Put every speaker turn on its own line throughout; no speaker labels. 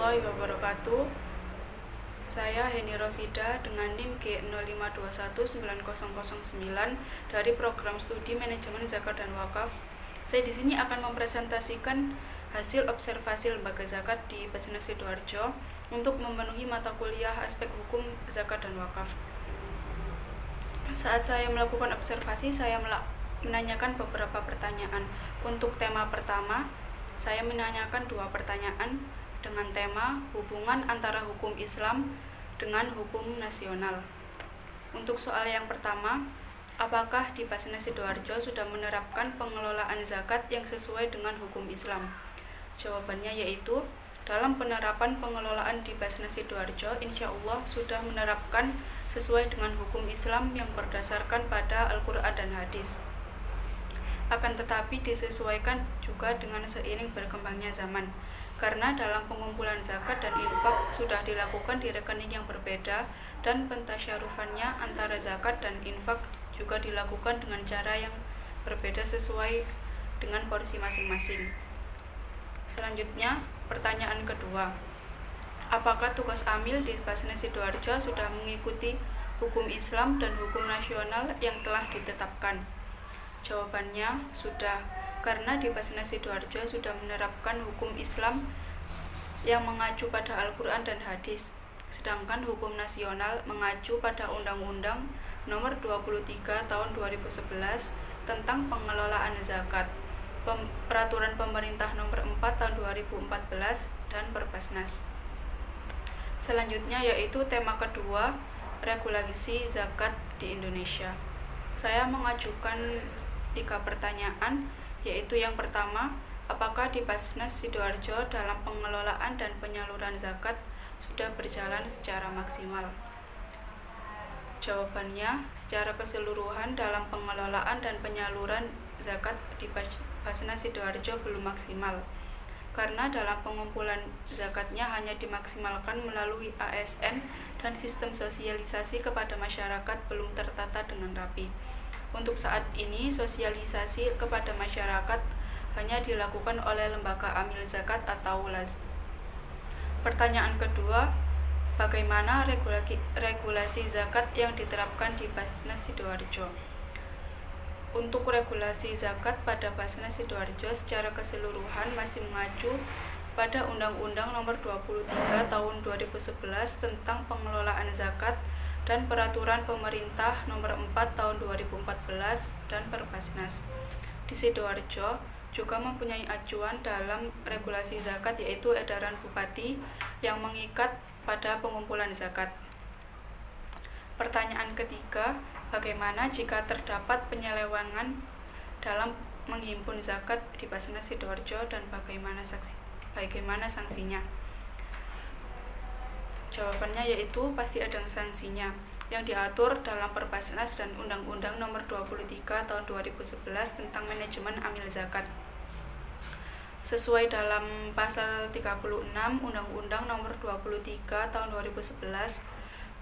warahmatullahi wabarakatuh. Saya Heni Rosida dengan NIM G052190009 dari Program Studi Manajemen Zakat dan Wakaf. Saya di sini akan mempresentasikan hasil observasi lembaga zakat di Basnas Sidoarjo untuk memenuhi mata kuliah aspek hukum zakat dan wakaf. Saat saya melakukan observasi, saya menanyakan beberapa pertanyaan. Untuk tema pertama, saya menanyakan 2 pertanyaan dengan tema hubungan antara hukum Islam dengan hukum nasional. Untuk soal yang pertama, apakah di Basnas Sidoarjo sudah menerapkan pengelolaan zakat yang sesuai dengan hukum Islam? Jawabannya yaitu, dalam penerapan pengelolaan di Basnas Sidoarjo, insya Allah sudah menerapkan sesuai dengan hukum Islam yang berdasarkan pada Al-Quran dan Hadis. Akan tetapi disesuaikan juga dengan seiring berkembangnya zaman, karena dalam pengumpulan zakat dan infak sudah dilakukan di rekening yang berbeda, dan pentasyarufannya antara zakat dan infak juga dilakukan dengan cara yang berbeda sesuai dengan porsi masing-masing. Selanjutnya, pertanyaan kedua, apakah tugas amil di Basnas Sidoarjo sudah mengikuti hukum Islam dan hukum nasional yang telah ditetapkan? Jawabannya sudah, karena di Basnas Sidoarjo sudah menerapkan hukum Islam yang mengacu pada Al-Quran dan Hadis, sedangkan hukum nasional mengacu pada Undang-Undang Nomor 23 Tahun 2011 tentang pengelolaan zakat, Peraturan Pemerintah Nomor 4 Tahun 2014, dan Perbasnas. Selanjutnya yaitu tema kedua, regulasi zakat di Indonesia. Saya mengajukan 3 pertanyaan, yaitu yang pertama, apakah di Basnas Sidoarjo dalam pengelolaan dan penyaluran zakat sudah berjalan secara maksimal? Jawabannya, secara keseluruhan dalam pengelolaan dan penyaluran zakat di Basnas Sidoarjo belum maksimal, karena dalam pengumpulan zakatnya hanya dimaksimalkan melalui ASN dan sistem sosialisasi kepada masyarakat belum tertata dengan rapi. Untuk saat ini, sosialisasi kepada masyarakat hanya dilakukan oleh lembaga amil zakat atau LAZ. Pertanyaan kedua, bagaimana regulasi zakat yang diterapkan di Basnas Sidoarjo? Untuk regulasi zakat pada Basnas Sidoarjo secara keseluruhan masih mengacu pada Undang-Undang Nomor 23 Tahun 2011 tentang pengelolaan zakat dan Peraturan Pemerintah Nomor 4 Tahun 2014 dan Perbasnas. Di Sidoarjo juga mempunyai acuan dalam regulasi zakat, yaitu edaran Bupati yang mengikat pada pengumpulan zakat. Pertanyaan ketiga, bagaimana jika terdapat penyelewengan dalam menghimpun zakat di Basnas Sidoarjo dan bagaimana sanksinya? Jawabannya yaitu pasti ada sanksinya yang diatur dalam Perbasnas dan Undang-Undang Nomor 23 Tahun 2011 tentang manajemen amil zakat. Sesuai dalam pasal 36 Undang-Undang Nomor 23 Tahun 2011,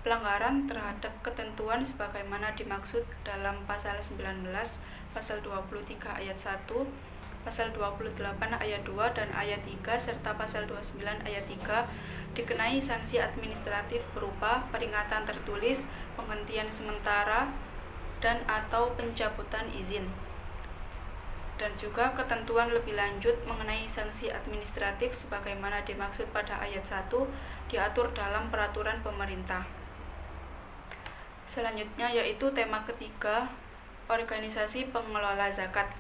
pelanggaran terhadap ketentuan sebagaimana dimaksud dalam pasal 19, pasal 23 ayat 1, pasal 28 ayat 2 dan ayat 3 serta pasal 29 ayat 3 dikenai sanksi administratif berupa peringatan tertulis, penghentian sementara, dan atau pencabutan izin. Dan juga ketentuan lebih lanjut mengenai sanksi administratif sebagaimana dimaksud pada ayat 1 diatur dalam peraturan pemerintah. Selanjutnya yaitu tema ketiga, organisasi pengelola zakat.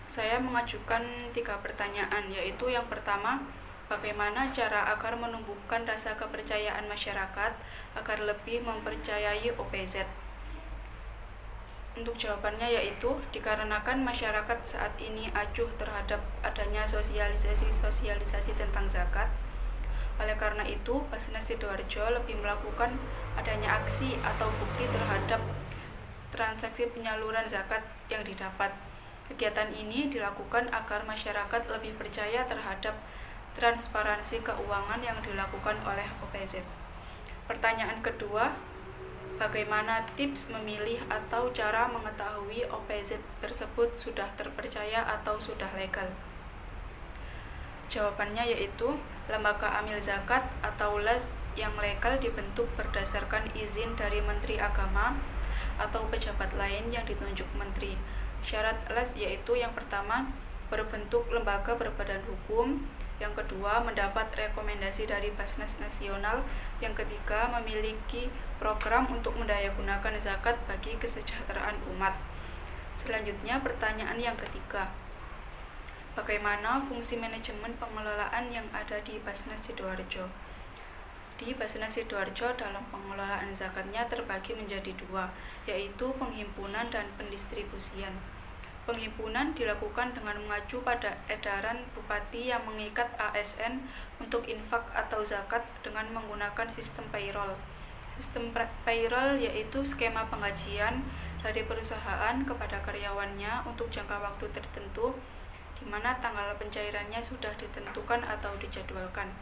Saya mengajukan 3 pertanyaan, yaitu yang pertama, bagaimana cara agar menumbuhkan rasa kepercayaan masyarakat agar lebih mempercayai OPZ? Untuk jawabannya yaitu, dikarenakan masyarakat saat ini acuh terhadap adanya sosialisasi tentang zakat. Oleh karena itu, Basnas Sidoarjo lebih melakukan adanya aksi atau bukti terhadap transaksi penyaluran zakat yang didapat. Kegiatan ini dilakukan agar masyarakat lebih percaya terhadap transparansi keuangan yang dilakukan oleh OPZ. Pertanyaan kedua, bagaimana tips memilih atau cara mengetahui OPZ tersebut sudah terpercaya atau sudah legal? Jawabannya yaitu lembaga amil zakat atau LAS yang legal dibentuk berdasarkan izin dari Menteri Agama atau pejabat lain yang ditunjuk Menteri. Syarat LAS yaitu yang pertama, berbentuk lembaga berbadan hukum, yang kedua, mendapat rekomendasi dari Basnas Nasional, yang ketiga, memiliki program untuk mendayagunakan zakat bagi kesejahteraan umat. Selanjutnya, pertanyaan yang ketiga. Bagaimana fungsi manajemen pengelolaan yang ada di Basnas Sidoarjo? Di Basnas Sidoarjo dalam pengelolaan zakatnya terbagi menjadi dua, yaitu penghimpunan dan pendistribusian. Penghimpunan dilakukan dengan mengacu pada edaran Bupati yang mengikat ASN untuk infak atau zakat dengan menggunakan sistem payroll. Sistem payroll yaitu skema penggajian dari perusahaan kepada karyawannya untuk jangka waktu tertentu, di mana tanggal pencairannya sudah ditentukan atau dijadwalkan.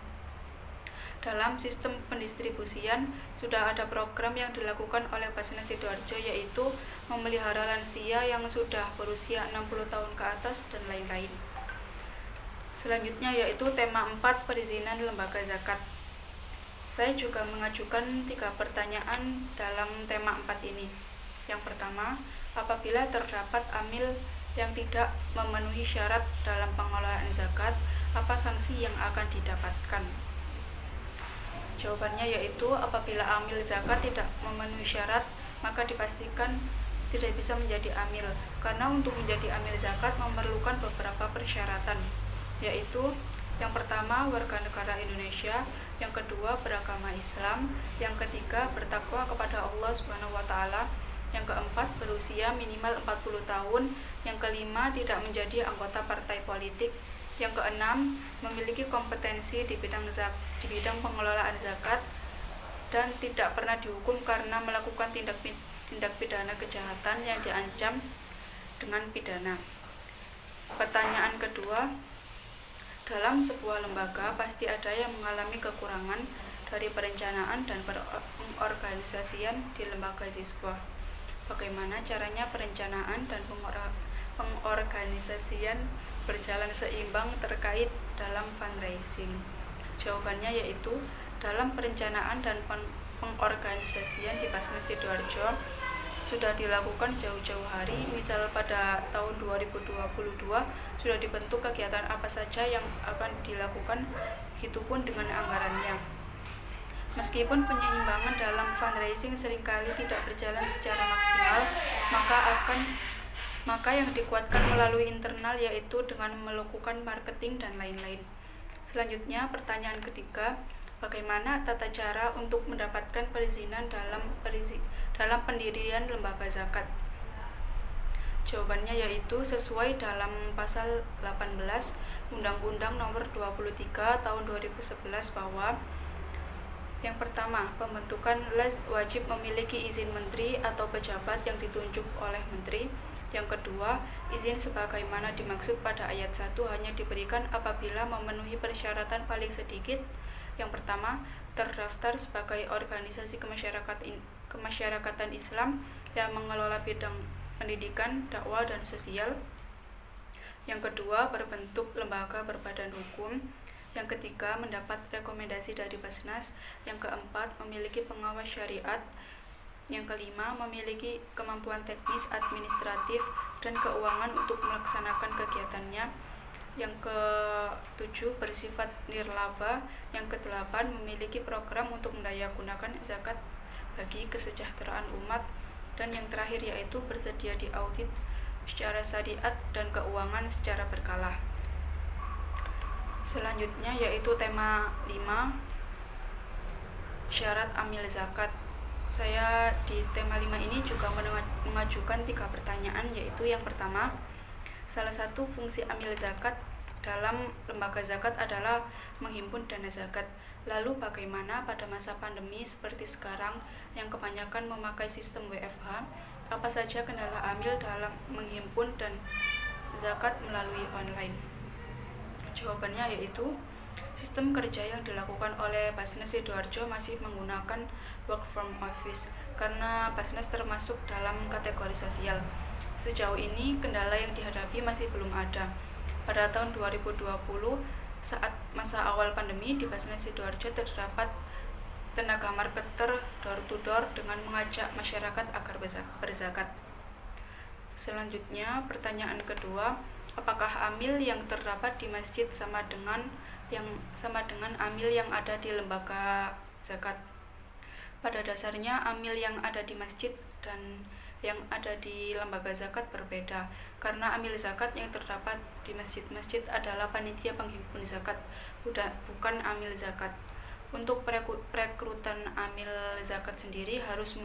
Dalam sistem pendistribusian, sudah ada program yang dilakukan oleh Basnas Sidoarjo, yaitu memelihara lansia yang sudah berusia 60 tahun ke atas dan lain-lain. Selanjutnya yaitu tema 4, perizinan lembaga zakat. Saya juga mengajukan 3 pertanyaan dalam tema 4 ini. Yang pertama, apabila terdapat amil yang tidak memenuhi syarat dalam pengelolaan zakat, apa sanksi yang akan didapatkan? Jawabannya yaitu apabila amil zakat tidak memenuhi syarat, maka dipastikan tidak bisa menjadi amil, karena untuk menjadi amil zakat memerlukan beberapa persyaratan, yaitu yang pertama, warga negara Indonesia, yang kedua, beragama Islam, yang ketiga, bertakwa kepada Allah SWT, yang keempat, berusia minimal 40 tahun, yang kelima, tidak menjadi anggota partai politik, yang keenam, memiliki kompetensi di bidang pengelolaan zakat dan tidak pernah dihukum karena melakukan tindak pidana kejahatan yang diancam dengan pidana. Pertanyaan kedua, dalam sebuah lembaga pasti ada yang mengalami kekurangan dari perencanaan dan pengorganisasian di lembaga siswa. Bagaimana caranya perencanaan dan pengorganisasian berjalan seimbang terkait dalam fundraising? Jawabannya yaitu dalam perencanaan dan pengorganisasian di Basnas Sidoarjo sudah dilakukan jauh-jauh hari. Misal pada tahun 2022 sudah dibentuk kegiatan apa saja yang akan dilakukan, begitupun dengan anggarannya. Meskipun penyeimbangan dalam fundraising seringkali tidak berjalan secara maksimal, maka yang dikuatkan melalui internal, yaitu dengan melakukan marketing dan lain-lain. Selanjutnya, pertanyaan ketiga, bagaimana tata cara untuk mendapatkan perizinan dalam pendirian lembaga zakat? Jawabannya yaitu sesuai dalam pasal 18 Undang-Undang Nomor 23 Tahun 2011 bahwa yang pertama, pembentukan LAS wajib memiliki izin menteri atau pejabat yang ditunjuk oleh menteri. Yang kedua, izin sebagaimana dimaksud pada ayat 1 hanya diberikan apabila memenuhi persyaratan paling sedikit. Yang pertama, terdaftar sebagai organisasi kemasyarakatan Islam yang mengelola bidang pendidikan, dakwah, dan sosial. Yang kedua, berbentuk lembaga berbadan hukum. Yang ketiga, mendapat rekomendasi dari Basnas. Yang keempat, memiliki pengawas syariat. Yang kelima, memiliki kemampuan teknis, administratif, dan keuangan untuk melaksanakan kegiatannya. Yang ketujuh, bersifat nirlaba. Yang kedelapan, memiliki program untuk mendayagunakan zakat bagi kesejahteraan umat. Dan yang terakhir yaitu bersedia diaudit secara syariat dan keuangan secara berkala. Selanjutnya yaitu tema 5, syarat amil zakat. Saya di tema 5 ini juga mengajukan 3 pertanyaan, yaitu yang pertama, salah satu fungsi amil zakat dalam lembaga zakat adalah menghimpun dana zakat. Lalu bagaimana pada masa pandemi seperti sekarang yang kebanyakan memakai sistem WFH? Apa saja kendala amil dalam menghimpun dan zakat melalui online? Jawabannya yaitu sistem kerja yang dilakukan oleh Basnas Sidoarjo masih menggunakan work from office karena Basnas termasuk dalam kategori sosial. Sejauh ini kendala yang dihadapi masih belum ada. Pada tahun 2020 saat masa awal pandemi di Basnas Sidoarjo terdapat tenaga marketer door to door dengan mengajak masyarakat agar berzakat. Selanjutnya, pertanyaan kedua, apakah amil yang terdapat di masjid sama dengan amil yang ada di lembaga zakat? Pada dasarnya, amil yang ada di masjid dan yang ada di lembaga zakat berbeda, karena amil zakat yang terdapat di masjid-masjid adalah panitia penghimpun zakat, bukan amil zakat. Untuk perekrutan amil zakat sendiri harus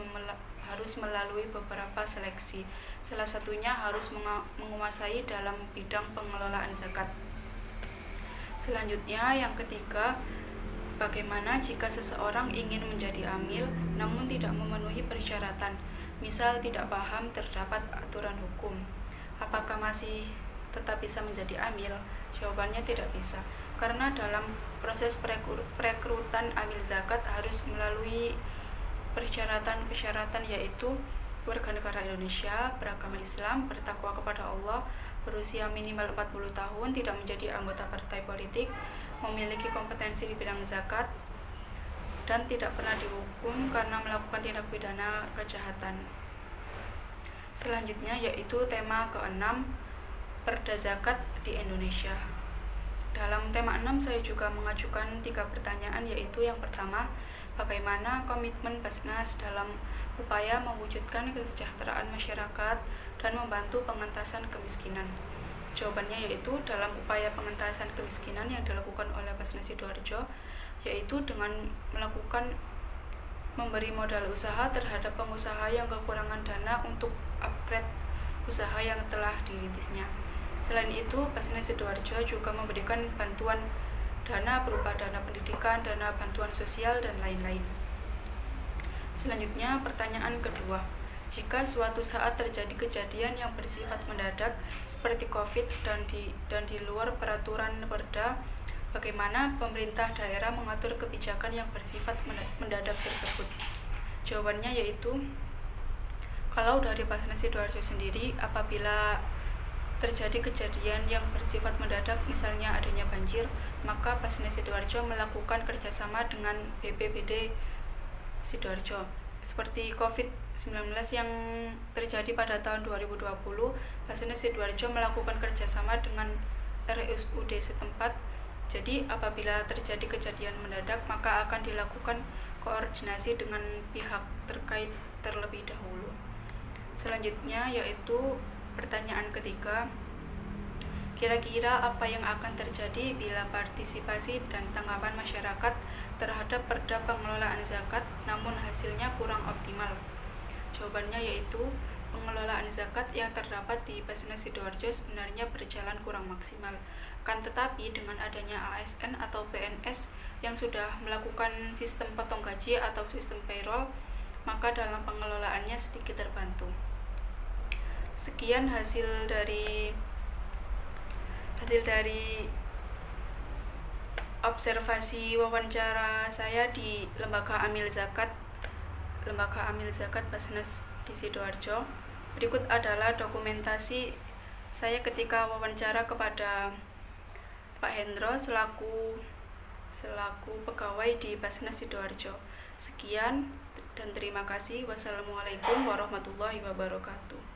melalui beberapa seleksi. Salah satunya harus menguasai dalam bidang pengelolaan zakat. Selanjutnya, yang ketiga, bagaimana jika seseorang ingin menjadi amil namun tidak memenuhi persyaratan, misal tidak paham terdapat aturan hukum? Apakah masih tetap bisa menjadi amil? Jawabannya tidak bisa, karena dalam proses perekrutan amil zakat harus melalui persyaratan, yaitu warga negara Indonesia, beragama Islam, bertakwa kepada Allah, berusia minimal 40 tahun, tidak menjadi anggota partai politik, memiliki kompetensi di bidang zakat, dan tidak pernah dihukum karena melakukan tindak pidana kejahatan. Selanjutnya yaitu tema ke-6, Perda Zakat di Indonesia. Dalam tema 6 saya juga mengajukan 3 pertanyaan, yaitu yang pertama, bagaimana komitmen Basnas dalam upaya mewujudkan kesejahteraan masyarakat dan membantu pengentasan kemiskinan? Jawabannya yaitu dalam upaya pengentasan kemiskinan yang dilakukan oleh Basnas Sidoarjo, yaitu dengan melakukan memberi modal usaha terhadap pengusaha yang kekurangan dana untuk upgrade usaha yang telah dirintisnya. Selain itu, Basnas Sidoarjo juga memberikan bantuan dana berupa dana pendidikan, dana bantuan sosial, dan lain-lain. Selanjutnya, pertanyaan kedua, jika suatu saat terjadi kejadian yang bersifat mendadak seperti COVID dan di luar peraturan Perda, bagaimana pemerintah daerah mengatur kebijakan yang bersifat mendadak tersebut? Jawabannya yaitu, kalau dari Basnas Sidoarjo sendiri, apabila terjadi kejadian yang bersifat mendadak, misalnya adanya banjir, maka Basnas Sidoarjo melakukan kerjasama dengan BPBD Sidoarjo. Seperti COVID-19 yang terjadi pada tahun 2020, Basnas Sidoarjo melakukan kerjasama dengan RSUD setempat. Jadi apabila terjadi kejadian mendadak, maka akan dilakukan koordinasi dengan pihak terkait terlebih dahulu. Selanjutnya yaitu pertanyaan ketiga, kira-kira apa yang akan terjadi bila partisipasi dan tanggapan masyarakat terhadap Perda pengelolaan zakat namun hasilnya kurang optimal? Jawabannya yaitu, pengelolaan zakat yang terdapat di Basnas Sidoarjo sebenarnya berjalan kurang maksimal. Kan tetapi dengan adanya ASN atau PNS yang sudah melakukan sistem potong gaji atau sistem payroll, maka dalam pengelolaannya sedikit terbantu. Sekian hasil dari observasi wawancara saya di Lembaga Amil Zakat Basnas di Sidoarjo. Berikut adalah dokumentasi saya ketika wawancara kepada Pak Hendro selaku pegawai di Basnas Sidoarjo. Sekian dan terima kasih. Wassalamualaikum warahmatullahi wabarakatuh.